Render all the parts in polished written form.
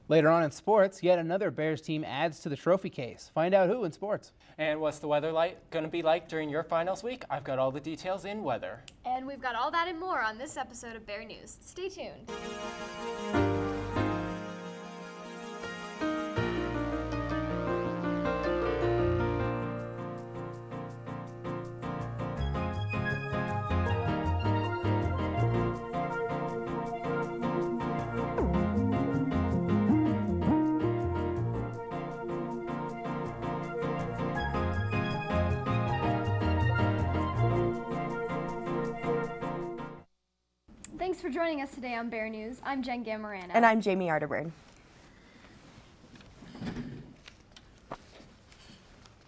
Later on in sports, yet another Bears team adds to the trophy case. Find out who in sports. And what's the weather going to be like during your finals week? I've got all the details in weather. And we've got all that and more on this episode of Bear News. Stay tuned. Thanks for joining us today on Bear News. I'm Jen Gamarano. And I'm Jamie Arterburn.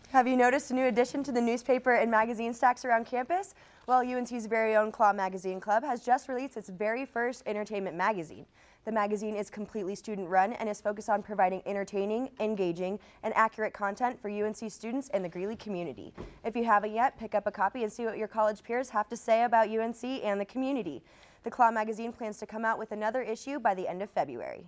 Have you noticed a new addition to the newspaper and magazine stacks around campus? Well, UNC's very own Claw Magazine Club has just released its very first entertainment magazine. The magazine is completely student-run and is focused on providing entertaining, engaging, and accurate content for UNC students and the Greeley community. If you haven't yet, pick up a copy and see what your college peers have to say about UNC and the community. The Claw magazine plans to come out with another issue by the end of February.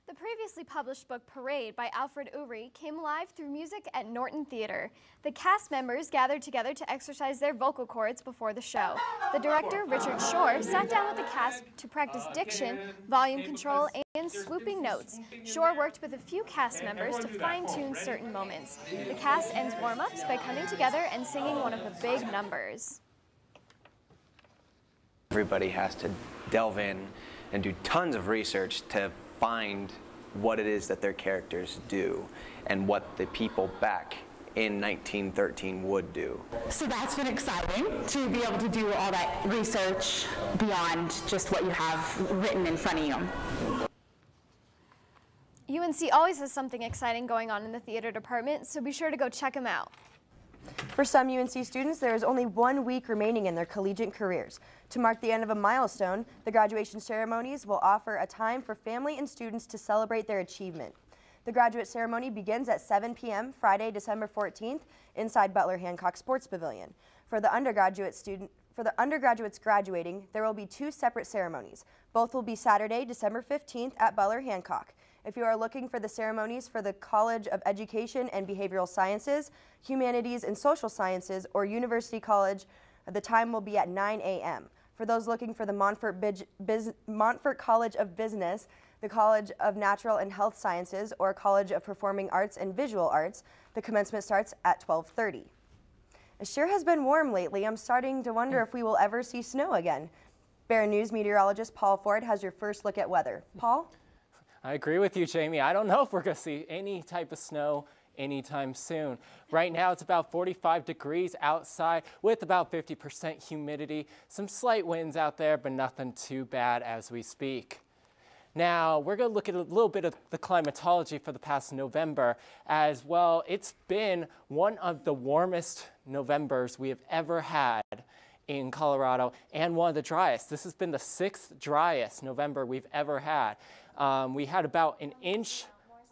The previously published book Parade by Alfred Uhry came alive through music at Norton Theater. The cast members gathered together to exercise their vocal cords before the show. The director, Richard Shore, sat down with the cast to practice diction, volume control, and swooping notes. Shore worked with a few cast members to fine-tune certain moments. The cast ends warm-ups by coming together and singing one of the big numbers. Everybody has to delve in and do tons of research to find what it is that their characters do and what the people back in 1913 would do. So that's been exciting to be able to do all that research beyond just what you have written in front of you. UNC always has something exciting going on in the theater department, so be sure to go check them out. For some UNC students, there is only 1 week remaining in their collegiate careers. To mark the end of a milestone, the graduation ceremonies will offer a time for family and students to celebrate their achievement. The graduate ceremony begins at 7 p.m. Friday, December 14th, inside Butler Hancock Sports Pavilion. For the undergraduates graduating, there will be 2 separate ceremonies. Both will be Saturday, December 15th at Butler Hancock. If you are looking for the ceremonies for the College of Education and Behavioral Sciences, Humanities and Social Sciences, or University College, the time will be at 9 a.m. For those looking for the Montfort College of Business, the College of Natural and Health Sciences, or College of Performing Arts and Visual Arts, the commencement starts at 12:30. It sure has been warm lately. I'm starting to wonder if we will ever see snow again. Bear News meteorologist Paul Ford has your first look at weather. Paul? I agree with you, Jamie. I don't know if we're going to see any type of snow anytime soon. Right now, it's about 45 degrees outside with about 50% humidity. Some slight winds out there, but nothing too bad as we speak. Now, we're going to look at a little bit of the climatology for the past November as well. It's been one of the warmest Novembers we have ever had in Colorado and one of the driest. This has been the 6th driest November we've ever had. We had about an inch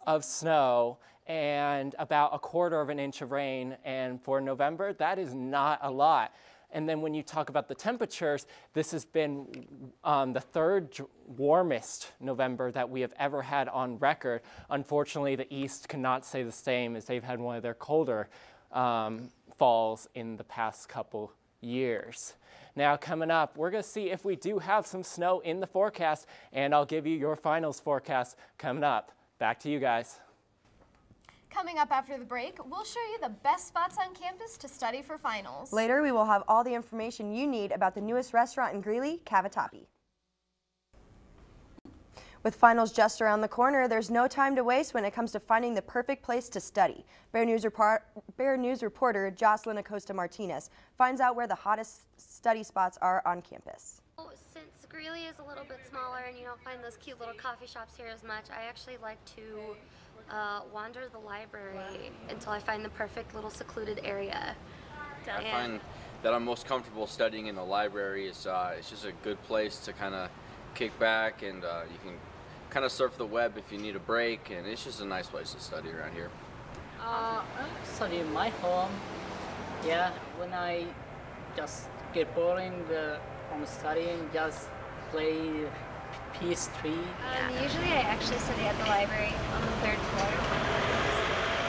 of snow and about 1/4 of an inch of rain, and for November, that is not a lot. And then when you talk about the temperatures, this has been the 3rd warmest November that we have ever had on record. Unfortunately, the East cannot say the same, as they've had one of their colder falls in the past couple years. Now coming up, we're going to see if we do have some snow in the forecast, and I'll give you your finals forecast coming up. Back to you guys. Coming up after the break, we'll show you the best spots on campus to study for finals. Later, we will have all the information you need about the newest restaurant in Greeley, Cavatappi. With finals just around the corner, there's no time to waste when it comes to finding the perfect place to study. Bear News reporter Jocelyn Acosta Martinez finds out where the hottest study spots are on campus. Since Greeley is a little bit smaller and you don't find those cute little coffee shops here as much, I actually like to wander the library until I find the perfect little secluded area. I find that I'm most comfortable studying in the library. It's just a good place to kind of kick back, and you can kind of surf the web if you need a break, and it's just a nice place to study around here. I study in my home. Yeah, when I just get boring from studying, just play PS3. Usually I actually study at the library on the 3rd floor.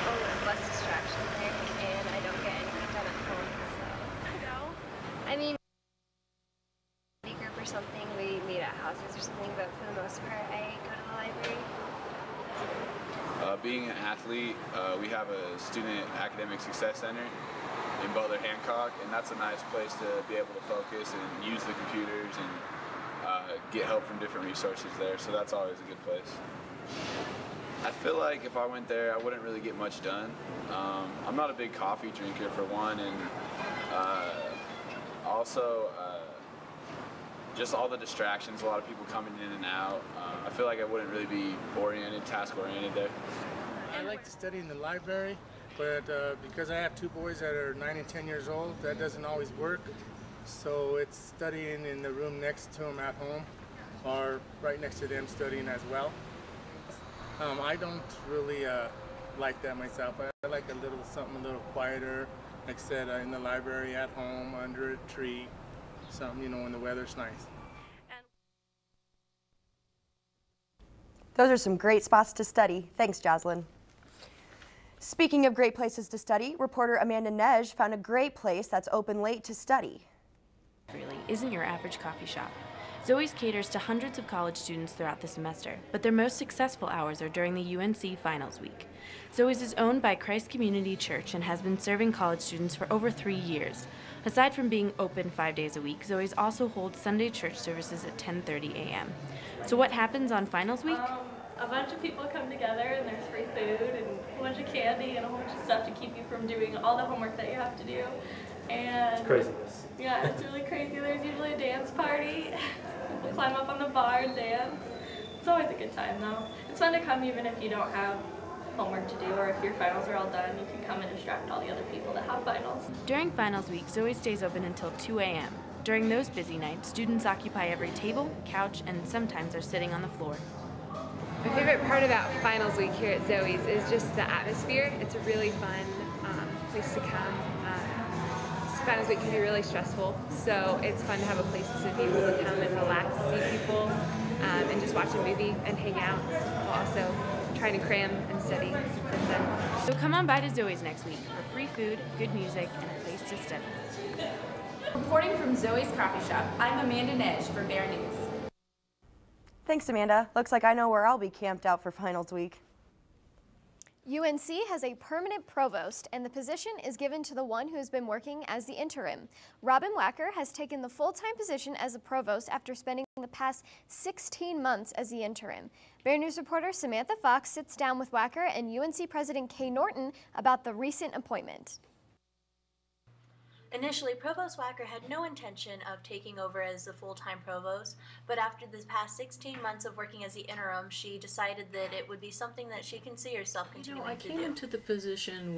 Always less distraction there, and I don't get anything done at home, so. I mean, group or something, we meet at houses or something, but for the most part, I go to the library. Being an athlete, we have a student academic success center in Butler Hancock, and that's a nice place to be able to focus and use the computers and get help from different resources there, so that's always a good place. I feel like if I went there, I wouldn't really get much done. I'm not a big coffee drinker for one, and also just all the distractions, a lot of people coming in and out. I feel like I wouldn't really be oriented, task-oriented there. I like to study in the library, but because I have two boys that are 9 and 10 years old, that doesn't always work. So it's studying in the room next to them at home, or right next to them studying as well. I don't really like that myself. I like something a little quieter, like I said, in the library, at home, under a tree, something, you know, when the weather's nice. Those are some great spots to study. Thanks, Jocelyn. Speaking of great places to study, reporter Amanda Nej found a great place that's open late to study. Really isn't your average coffee shop. Zoe's caters to hundreds of college students throughout the semester, but their most successful hours are during the UNC Finals Week. Zoe's is owned by Christ Community Church and has been serving college students for over 3 years. Aside from being open 5 days a week, Zoe's also holds Sunday church services at 10:30 a.m. So what happens on Finals Week? A bunch of people come together and there's free food and a bunch of candy and a whole bunch of stuff to keep you from doing all the homework that you have to do. And it's craziness. Yeah, it's really crazy. There's usually a dance party. People climb up on the bar and dance. It's always a good time though. It's fun to come even if you don't have homework to do, or if your finals are all done, you can come and distract all the other people that have finals. During Finals Week, Zoe stays open until 2 a.m. During those busy nights, students occupy every table, couch, and sometimes are sitting on the floor. My favorite part about Finals Week here at Zoe's is just the atmosphere. It's a really fun place to come. Finals Week can be really stressful, so it's fun to have a place to be able to come and relax, see people, and just watch a movie and hang out, while also trying to cram and study. So come on by to Zoe's next week for free food, good music, and a place to study. Reporting from Zoe's Coffee Shop, I'm Amanda Nej for Bear News. Thanks, Amanda. Looks like I know where I'll be camped out for Finals Week. UNC has a permanent provost, and the position is given to the one who has been working as the interim. Robin Wacker has taken the full-time position as a provost after spending the past 16 months as the interim. Bear News reporter Samantha Fox sits down with Wacker and UNC President Kay Norton about the recent appointment. Initially, Provost Wacker had no intention of taking over as the full-time provost, but after the past 16 months of working as the interim, she decided that it would be something that she can see herself continuing to do. I came into the position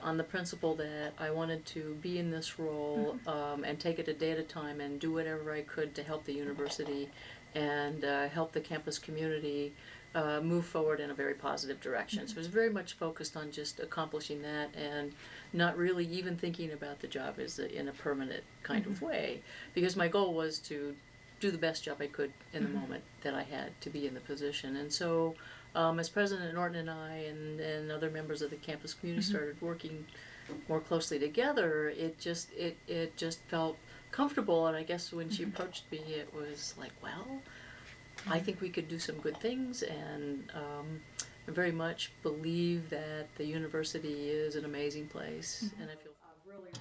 on the principle that I wanted to be in this role and take it a day at a time and do whatever I could to help the university and help the campus community move forward in a very positive direction. So it was very much focused on just accomplishing that and not really even thinking about the job as in a permanent kind of way, because my goal was to do the best job I could in the moment that I had to be in the position. And so as President Norton and I and other members of the campus community started working more closely together, it just felt comfortable. And I guess when she approached me, it was like, well, I think we could do some good things, and I very much believe that the university is an amazing place, and I feel really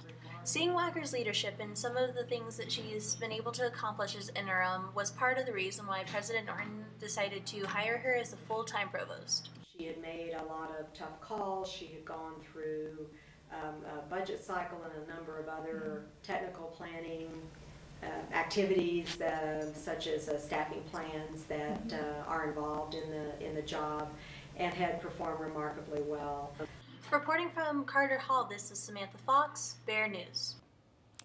Seeing Wacker's leadership and some of the things that she's been able to accomplish as interim was part of the reason why President Norton decided to hire her as the full-time provost. She had made a lot of tough calls. She had gone through a budget cycle and a number of other technical planning activities, such as staffing plans that are involved in the job, and had performed remarkably well. Reporting from Carter Hall, this is Samantha Fox, Bear News.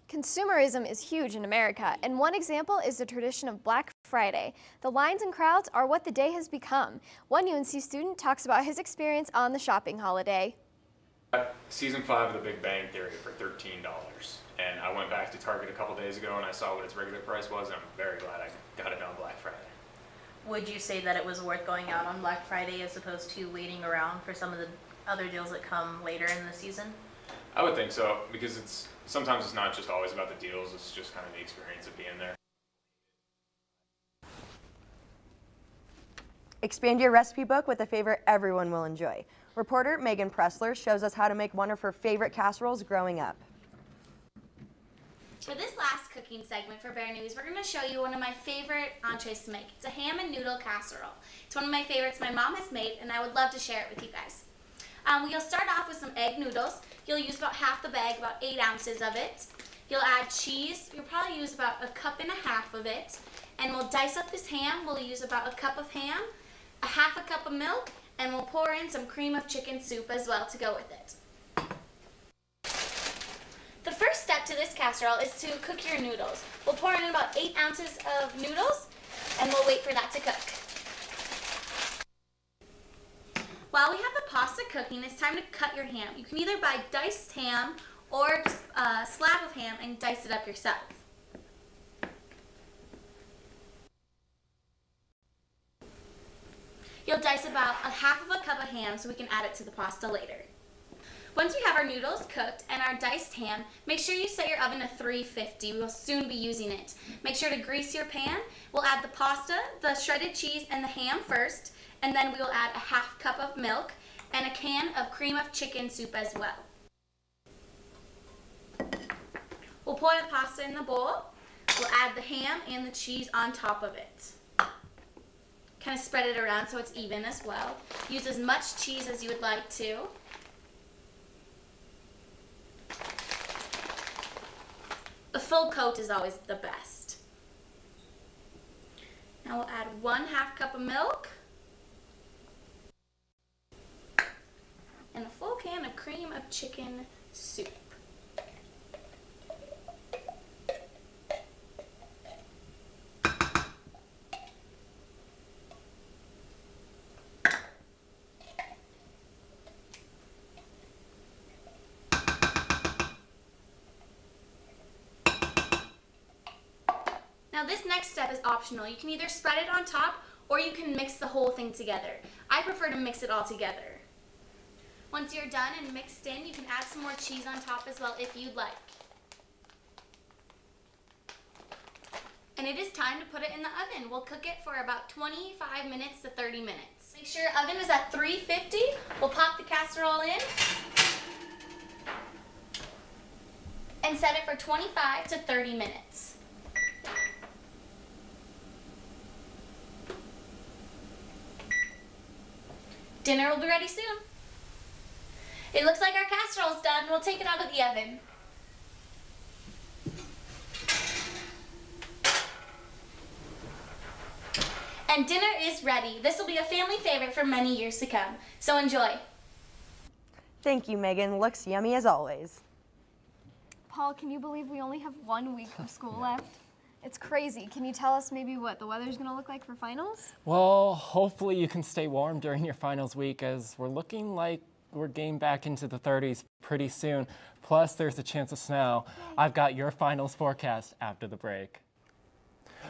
Consumerism is huge in America, and one example is the tradition of Black Friday. The lines and crowds are what the day has become. One UNC student talks about his experience on the shopping holiday. Season 5 of The Big Bang Theory for $13. And I went back to Target a couple days ago and I saw what its regular price was, and I'm very glad I got it on Black Friday. would you say that it was worth going out on Black Friday as opposed to waiting around for some of the other deals that come later in the season? I would think so, because sometimes it's not just always about the deals, it's just kind of the experience of being there. Expand your recipe book with a favorite everyone will enjoy. Reporter Megan Pressler shows us how to make one of her favorite casseroles growing up. For this last cooking segment for Bear News, we're going to show you one of my favorite entrees to make. It's a ham and noodle casserole. It's one of my favorites my mom has made, and I would love to share it with you guys. You'll start off with some egg noodles. You'll use about half the bag, about 8 ounces of it. You'll add cheese. You'll probably use about 1.5 cups of it. And we'll dice up this ham. We'll use about 1 cup of ham, 1/2 cup of milk, and we'll pour in some cream of chicken soup as well to go with it. The first step to this casserole is to cook your noodles. We'll pour in about 8 ounces of noodles, and we'll wait for that to cook. While we have the pasta cooking, it's time to cut your ham. You can either buy diced ham or just a slab of ham and dice it up yourself. You'll dice about 1/2 cup of ham so we can add it to the pasta later. Once we have our noodles cooked and our diced ham, make sure you set your oven to 350. We will soon be using it. Make sure to grease your pan. We'll add the pasta, the shredded cheese, and the ham first, and then we will add 1/2 cup of milk and a can of cream of chicken soup as well. We'll pour the pasta in the bowl. We'll add the ham and the cheese on top of it. Kind of spread it around so it's even as well. Use as much cheese as you would like to. A full coat is always the best. Now we'll add 1/2 cup of milk and a full can of cream of chicken soup. Now this next step is optional. You can either spread it on top or you can mix the whole thing together. I prefer to mix it all together. Once you're done and mixed in, you can add some more cheese on top as well if you'd like. And it is time to put it in the oven. We'll cook it for about 25 minutes to 30 minutes. Make sure your oven is at 350. We'll pop the casserole in and set it for 25 to 30 minutes. Dinner will be ready soon. It looks like our casserole's done. We'll take it out of the oven. And dinner is ready. This will be a family favorite for many years to come. So enjoy. Thank you, Megan. Looks yummy as always. Paul, can you believe we only have 1 week of school left? It's crazy. Can you tell us maybe what the weather's going to look like for finals? Well, hopefully you can stay warm during your finals week, as we're looking like we're getting back into the 30s pretty soon. Plus, there's a chance of snow. Yay. I've got your finals forecast after the break.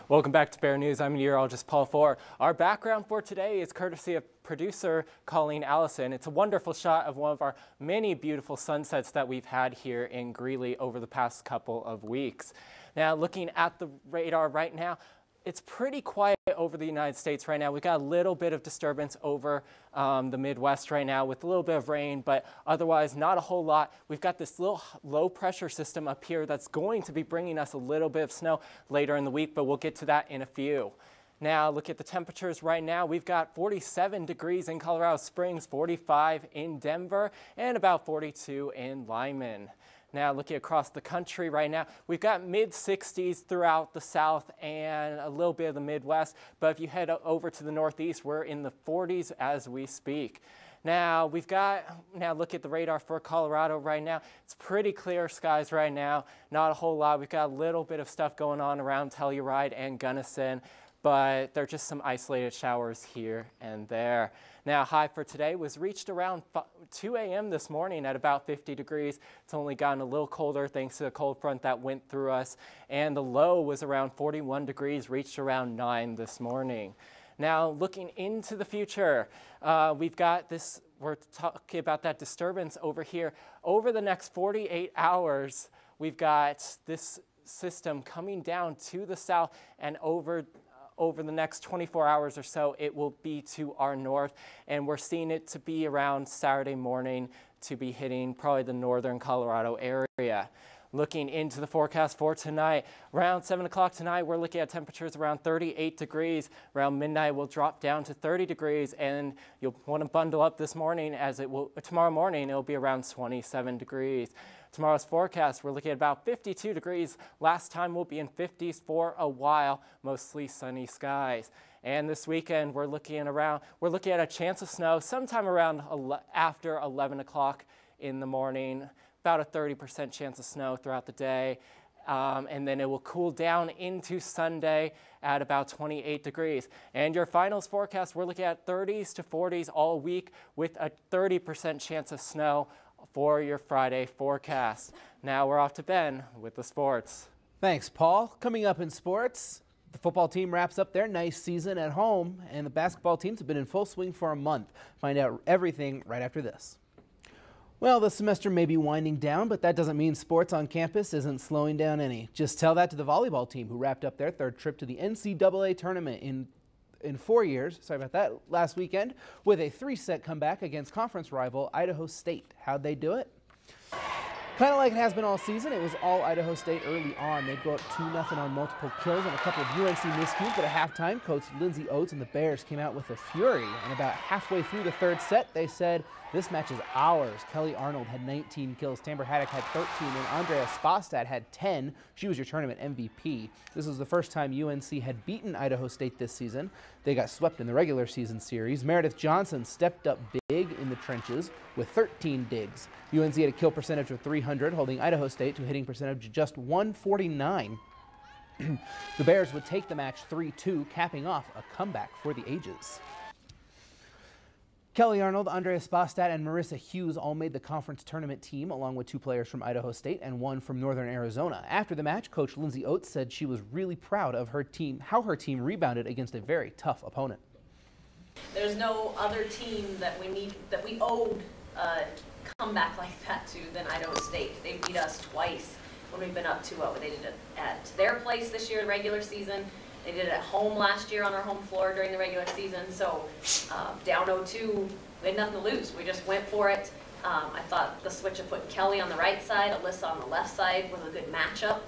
Welcome back to Bear News. I'm meteorologist Paul Four. Our background for today is courtesy of producer Colleen Allison. It's a wonderful shot of one of our many beautiful sunsets that we've had here in Greeley over the past couple of weeks. Now, looking at the radar right now, it's pretty quiet over the United States right now. We've got a little bit of disturbance over the Midwest right now with a little bit of rain, but otherwise not a whole lot. We've got this little low pressure system up here that's going to be bringing us a little bit of snow later in the week, but we'll get to that in a few. Now, look at the temperatures right now. We've got 47 degrees in Colorado Springs, 45 in Denver, and about 42 in Lyman. Now, looking across the country right now, we've got mid-60s throughout the South and a little bit of the Midwest. But if you head over to the Northeast, we're in the 40s as we speak. Now, look at the radar for Colorado right now. It's pretty clear skies right now. Not a whole lot. We've got a little bit of stuff going on around Telluride and Gunnison, but they're just some isolated showers here and there. Now, high for today was reached around 2 a.m. this morning at about 50 degrees. It's only gotten a little colder thanks to the cold front that went through us. And the low was around 41 degrees, reached around 9 this morning. Now, looking into the future, we've got this, we're talking about that disturbance over here. Over the next 48 hours, we've got this system coming down to the south, and over the next 24 hours or so, it will be to our north, and we're seeing it to be around Saturday morning to be hitting probably the northern Colorado area. Looking into the forecast for tonight, around 7 o'clock tonight, we're looking at temperatures around 38 degrees. Around midnight, we'll drop down to 30 degrees, and you'll want to bundle up this morning, as it will tomorrow morning. It'll be around 27 degrees. Tomorrow's forecast, we're looking at about 52 degrees. Last time we'll be in 50s for a while, mostly sunny skies. And this weekend, we're looking at a chance of snow sometime around after 11 o'clock in the morning. About a 30% chance of snow throughout the day, and then it will cool down into Sunday at about 28 degrees. And your finals forecast, we're looking at 30s to 40s all week with a 30% chance of snow for your Friday forecast. Now we're off to Ben with the sports. Thanks, Paul. Coming up in sports, the football team wraps up their nice season at home, and the basketball teams have been in full swing for a month. Find out everything right after this. Well, the semester may be winding down, but that doesn't mean sports on campus isn't slowing down any. Just tell that to the volleyball team, who wrapped up their third trip to the NCAA tournament in 4 years, sorry about that, last weekend, with a 3-set comeback against conference rival Idaho State. How'd they do it? Kind of like it has been all season, it was all Idaho State early on. They'd go up 2-0 on multiple kills and a couple of UNC miscues, but at halftime, Coach Lindsey Oates and the Bears came out with a fury, and about halfway through the third set, they said, "This match is ours." Kelly Arnold had 19 kills, Tamber Haddock had 13, and Andrea Spostad had 10. She was your tournament MVP. This was the first time UNC had beaten Idaho State this season. They got swept in the regular season series. Meredith Johnson stepped up big in the trenches with 13 digs. UNC had a kill percentage of 300, holding Idaho State to a hitting percentage of just 149. The Bears would take the match 3-2, capping off a comeback for the ages. Kelly Arnold, Andrea Spostad, and Marissa Hughes all made the conference tournament team, along with 2 players from Idaho State and 1 from Northern Arizona. After the match, Coach Lindsey Oates said she was really proud of her team, how her team rebounded against a very tough opponent. There's no other team that we owed a comeback like that to than Idaho State. They beat us twice when we've been up 2-0. They did it at their place this year in regular season. They did it at home last year on our home floor during the regular season. So down 0-2, we had nothing to lose. We just went for it. I thought the switch of putting Kelly on the right side, Alyssa on the left side was a good matchup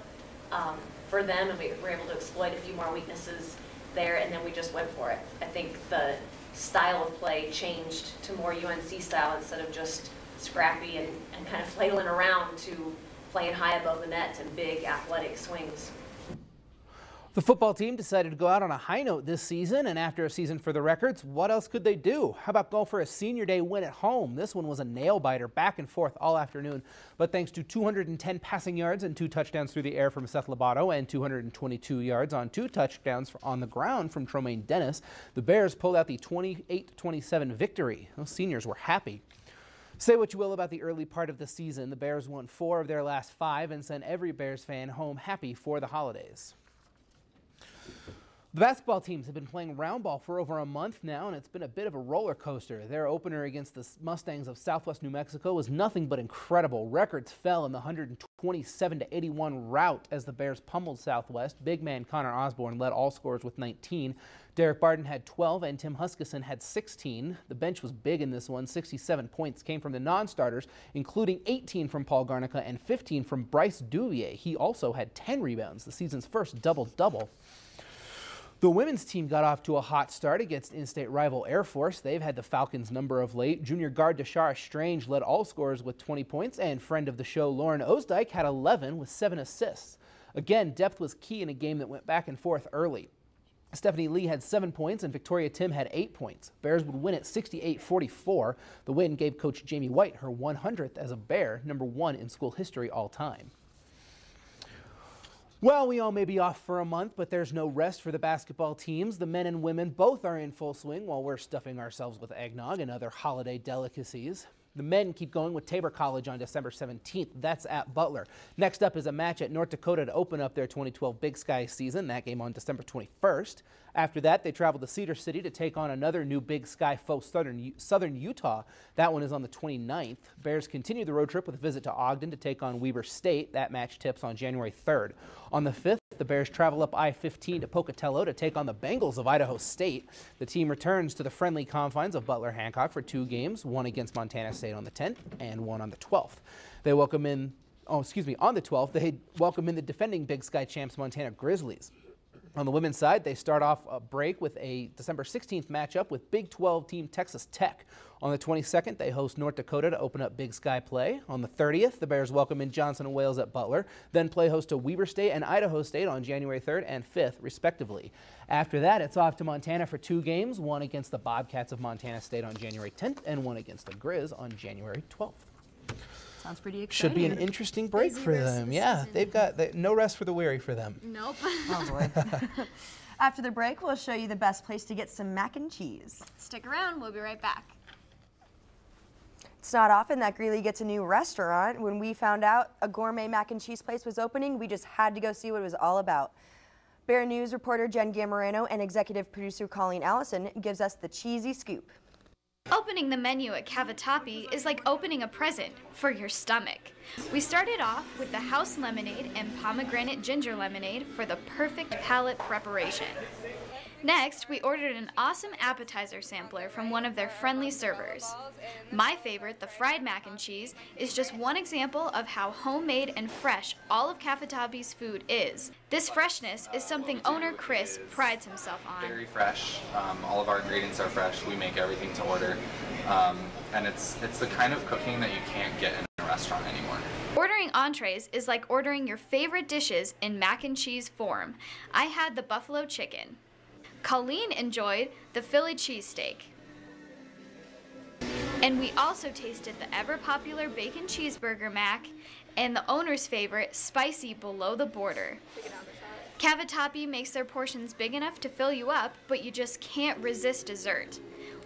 for them, and we were able to exploit a few more weaknesses there, and then we just went for it. I think the style of play changed to more UNC style instead of just scrappy and kind of flailing around to playing high above the net and big athletic swings. The football team decided to go out on a high note this season, and after a season for the records, what else could they do? How about go for a senior day win at home? This one was a nail-biter, back and forth all afternoon, but thanks to 210 passing yards and 2 touchdowns through the air from Seth Lobato and 222 yards on 2 touchdowns on the ground from Tromaine Dennis, the Bears pulled out the 28-27 victory. Those seniors were happy. Say what you will about the early part of the season, the Bears won 4 of their last 5 and sent every Bears fan home happy for the holidays. The basketball teams have been playing round ball for over a month now, and it's been a bit of a roller coaster. Their opener against the Mustangs of Southwest New Mexico was nothing but incredible. Records fell in the 127-81 rout as the Bears pummeled Southwest. Big man Connor Osborne led all scorers with 19. Derek Barden had 12 and Tim Huskisson had 16. The bench was big in this one. 67 points came from the non-starters, including 18 from Paul Garnica and 15 from Bryce Duvier. He also had 10 rebounds, the season's first double-double. The women's team got off to a hot start against in-state rival Air Force. They've had the Falcons' number of late. Junior guard Deshara Strange led all scorers with 20 points, and friend of the show Lauren Osdike had 11 with 7 assists. Again, depth was key in a game that went back and forth early. Stephanie Lee had 7 points and Victoria Tim had 8 points. Bears would win at 68-44. The win gave Coach Jamie White her 100th as a Bear, #1 in school history all time. Well, we all may be off for a month, but there's no rest for the basketball teams. The men and women both are in full swing while we're stuffing ourselves with eggnog and other holiday delicacies. The men keep going with Tabor College on December 17th. That's at Butler. Next up is a match at North Dakota to open up their 2012 Big Sky season. That game on December 21st. After that, they travel to Cedar City to take on another new Big Sky foe, Southern Utah. That one is on the 29th. Bears continue the road trip with a visit to Ogden to take on Weber State. That match tips on January 3rd. On the 5th, the Bears travel up I-15 to Pocatello to take on the Bengals of Idaho State. The team returns to the friendly confines of Butler-Hancock for 2 games, one against Montana State on the 10th and one on the 12th. They welcome in, on the 12th, they welcome in the defending Big Sky champs Montana Grizzlies. On the women's side, they start off a break with a December 16th matchup with Big 12 team Texas Tech. On the 22nd, they host North Dakota to open up Big Sky play. On the 30th, the Bears welcome in Johnson & Wales at Butler, then play host to Weber State and Idaho State on January 3rd and 5th, respectively. After that, it's off to Montana for 2 games, one against the Bobcats of Montana State on January 10th and one against the Grizz on January 12th. Sounds pretty exciting. Should be an interesting break for them. Yeah, they've got no rest for the weary for them. Nope. Oh boy. After the break, we'll show you the best place to get some mac and cheese. Stick around, we'll be right back. It's not often that Greeley gets a new restaurant. When we found out a gourmet mac and cheese place was opening, we just had to go see what it was all about. Bear News reporter Jen Gammarano and executive producer Colleen Allison gives us the cheesy scoop. Opening the menu at Cavatappi is like opening a present for your stomach. We started off with the house lemonade and pomegranate ginger lemonade for the perfect palate preparation. Next, we ordered an awesome appetizer sampler from one of their friendly servers. My favorite, the fried mac and cheese, is just one example of how homemade and fresh all of Cavatappi's food is. This freshness is something owner Chris prides himself on. Very fresh. All of our ingredients are fresh. We make everything to order. And it's the kind of cooking that you can't get in a restaurant anymore. Ordering entrees is like ordering your favorite dishes in mac and cheese form. I had the buffalo chicken. Colleen enjoyed the Philly cheesesteak. And we also tasted the ever-popular bacon cheeseburger mac and the owner's favorite, spicy below the border. Cavatappi makes their portions big enough to fill you up, but you just can't resist dessert.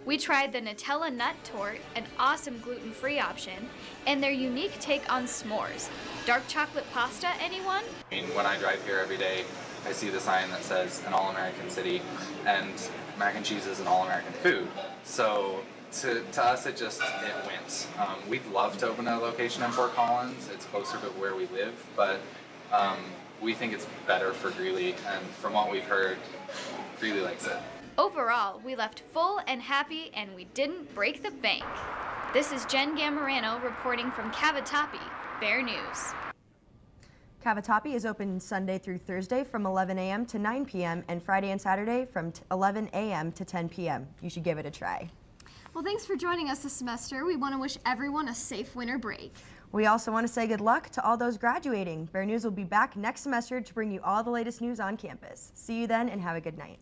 We tried the Nutella Nut Torte, an awesome gluten-free option, and their unique take on s'mores. Dark chocolate pasta, anyone? I mean, when I drive here every day, I see the sign that says an all-American city, and mac and cheese is an all-American food. So to us, it went. We'd love to open a location in Fort Collins. It's closer to where we live, but we think it's better for Greeley, and from what we've heard, Greeley likes it. Overall, we left full and happy, and we didn't break the bank. This is Jen Gammarano reporting from Cavatappi, Bear News. Cavatappi is open Sunday through Thursday from 11 a.m. to 9 p.m. and Friday and Saturday from 11 a.m. to 10 p.m. You should give it a try. Well, thanks for joining us this semester. We want to wish everyone a safe winter break. We also want to say good luck to all those graduating. Bear News will be back next semester to bring you all the latest news on campus. See you then and have a good night.